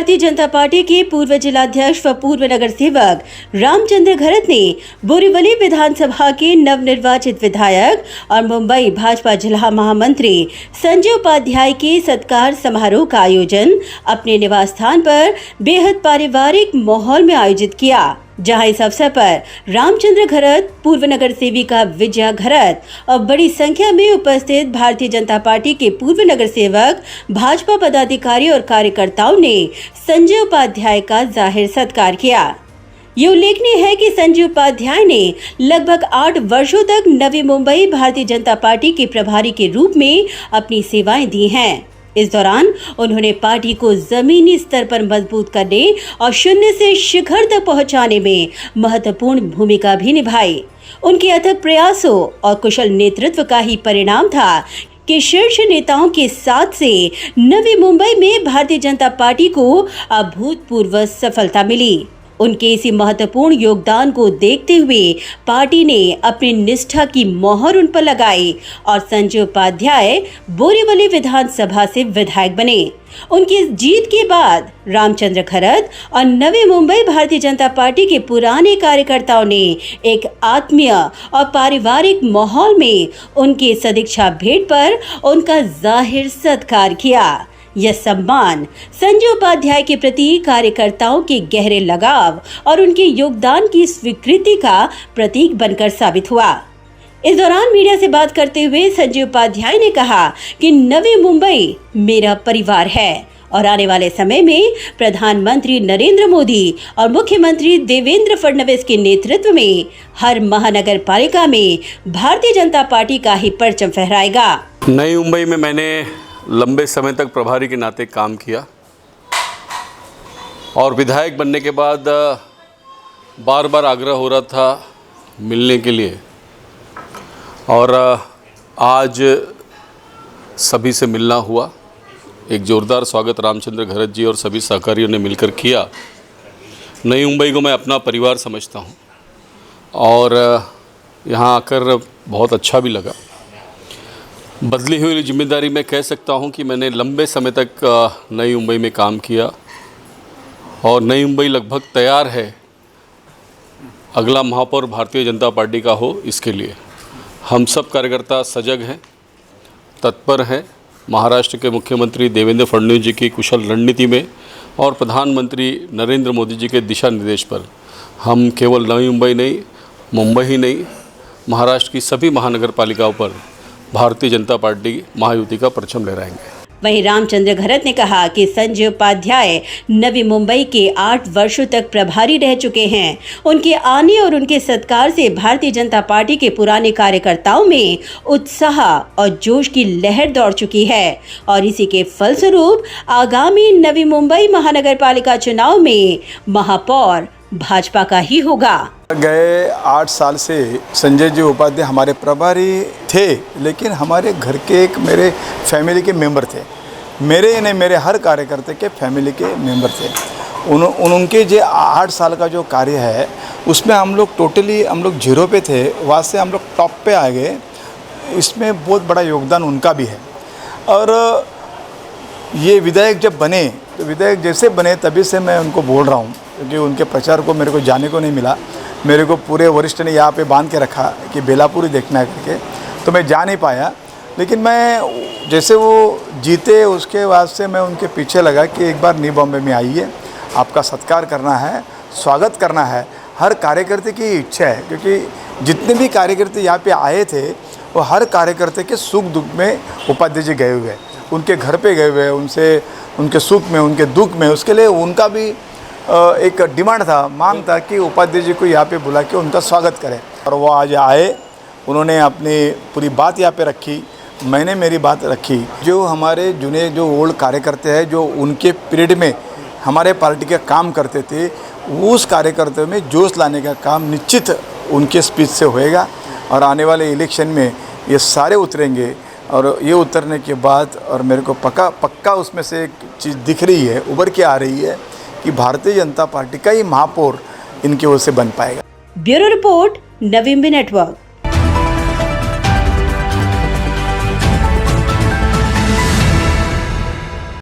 Bharatiya Janata party के पूर्व जिलाध्यक्ष व पूर्व नगर सेवक रामचंद्र घरत ने बोरीवली विधानसभा के नवनिर्वाचित विधायक और मुंबई भाजपा जिला महामंत्री संजय उपाध्याय के सत्कार समारोह का आयोजन अपने निवास स्थान पर बेहद पारिवारिक माहौल में आयोजित किया, जहां इस अवसर पर रामचंद्र घरत, पूर्व नगर सेविका विजया घरत और बड़ी संख्या में उपस्थित भारतीय जनता पार्टी के पूर्व नगर सेवक, भाजपा पदाधिकारी और कार्यकर्ताओं ने संजय उपाध्याय का जाहिर सत्कार किया। ये उल्लेखनीय है कि संजय उपाध्याय ने लगभग 8 वर्षों तक नवी मुंबई भारतीय जनता पार्टी के प्रभारी के रूप में अपनी सेवाएं दी हैं। इस दौरान उन्होंने पार्टी को जमीनी स्तर पर मजबूत करने और शून्य से शिखर तक पहुंचाने में महत्वपूर्ण भूमिका भी निभाई। उनके अथक प्रयासों और कुशल नेतृत्व का ही परिणाम था कि शीर्ष नेताओं के साथ से नवी मुंबई में भारतीय जनता पार्टी को अभूतपूर्व सफलता मिली। उनके इसी महत्वपूर्ण योगदान को देखते हुए पार्टी ने अपनी निष्ठा की मोहर उन पर लगाई और संजय उपाध्याय बोरीवली विधानसभा से विधायक बने। उनकी जीत के बाद रामचंद्र घरत और नवी मुंबई भारतीय जनता पार्टी के पुराने कार्यकर्ताओं ने एक आत्मीय और पारिवारिक माहौल में उनके सदिच्छा भेंट पर उनका जाहिर सत्कार किया। यह सम्मान संजय उपाध्याय के प्रति कार्यकर्ताओं के गहरे लगाव और उनके योगदान की स्वीकृति का प्रतीक बनकर साबित हुआ। इस दौरान मीडिया से बात करते हुए संजय उपाध्याय ने कहा कि नवी मुंबई मेरा परिवार है और आने वाले समय में प्रधानमंत्री नरेंद्र मोदी और मुख्यमंत्री देवेंद्र फडणवीस के नेतृत्व में हर महानगर पालिका में भारतीय जनता पार्टी का ही परचम फहराएगा। नई मुंबई में मैंने लंबे समय तक प्रभारी के नाते काम किया और विधायक बनने के बाद बार बार आग्रह हो रहा था मिलने के लिए और आज सभी से मिलना हुआ। एक जोरदार स्वागत रामचंद्र घरत जी और सभी सहकारियों ने मिलकर किया। नई मुंबई को मैं अपना परिवार समझता हूँ और यहाँ आकर बहुत अच्छा भी लगा। बदली हुई जिम्मेदारी में कह सकता हूं कि मैंने लंबे समय तक नई मुंबई में काम किया और नई मुंबई लगभग तैयार है अगला महापौर भारतीय जनता पार्टी का हो। इसके लिए हम सब कार्यकर्ता सजग हैं, तत्पर हैं। महाराष्ट्र के मुख्यमंत्री देवेंद्र फडणवीस जी की कुशल रणनीति में और प्रधानमंत्री नरेंद्र मोदी जी के दिशा निर्देश पर हम केवल नई मुंबई नहीं, मुंबई ही नहीं, महाराष्ट्र की सभी महानगर पालिकाओं पर भारतीय जनता पार्टी महायुति का परचम लहराएंगे। वहीं रामचंद्र घरत ने कहा कि संजय उपाध्याय नवी मुंबई के 8 वर्षों तक प्रभारी रह चुके हैं। उनके आने और उनके सत्कार से भारतीय जनता पार्टी के पुराने कार्यकर्ताओं में उत्साह और जोश की लहर दौड़ चुकी है और इसी के फलस्वरूप आगामी नवी मुंबई महानगर पालिका चुनाव में महापौर भाजपा का ही होगा। गए 8 साल से संजय जी उपाध्याय हमारे प्रभारी थे, लेकिन हमारे घर के एक मेरे फैमिली के मेंबर थे। मेरे नहीं, मेरे हर कार्यकर्ता के फैमिली के मेंबर थे। उनके जो 8 साल का जो कार्य है उसमें हम लोग जीरो पे थे, वहाँ से हम लोग टॉप पे आ गए। इसमें बहुत बड़ा योगदान उनका भी है। और ये विधायक जब बने तो विधायक जैसे बने तभी से मैं उनको बोल रहा हूँ, क्योंकि उनके प्रचार को मेरे को जाने को नहीं मिला। मेरे को पूरे वरिष्ठ ने यहाँ पे बांध के रखा कि बेलापुरी देखना है करके, तो मैं जा नहीं पाया। लेकिन मैं जैसे वो जीते उसके बाद से मैं उनके पीछे लगा कि एक बार नई बॉम्बे में आइए, आपका सत्कार करना है, स्वागत करना है। हर कार्यकर्ता की इच्छा है, क्योंकि जितने भी कार्यकर्ता यहाँ पे आए थे वो हर कार्यकर्ता के सुख दुख में उपाध्याय जी गए हुए, उनके घर पे गए हुए, उनसे उनके सुख में उनके दुख में। उसके लिए उनका भी एक डिमांड था, मांग था कि उपाध्याय जी को यहाँ पे बुला के उनका स्वागत करें। और वो आज आए, उन्होंने अपनी पूरी बात यहाँ पे रखी, मैंने मेरी बात रखी। जो हमारे जो ओल्ड कार्यकर्ता हैं, जो उनके पीरियड में हमारे पार्टी का काम करते थे, उस कार्यकर्ता में जोश लाने का काम निश्चित उनके स्पीच से होएगा। और आने वाले इलेक्शन में ये सारे उतरेंगे और ये उतरने के बाद और मेरे को पक्का उसमें से एक चीज़ दिख रही है, उभर के आ रही है कि भारतीय जनता पार्टी का ही महापौर इनकी ओर से बन पाएगा। Bureau report, Navi Mumbai network.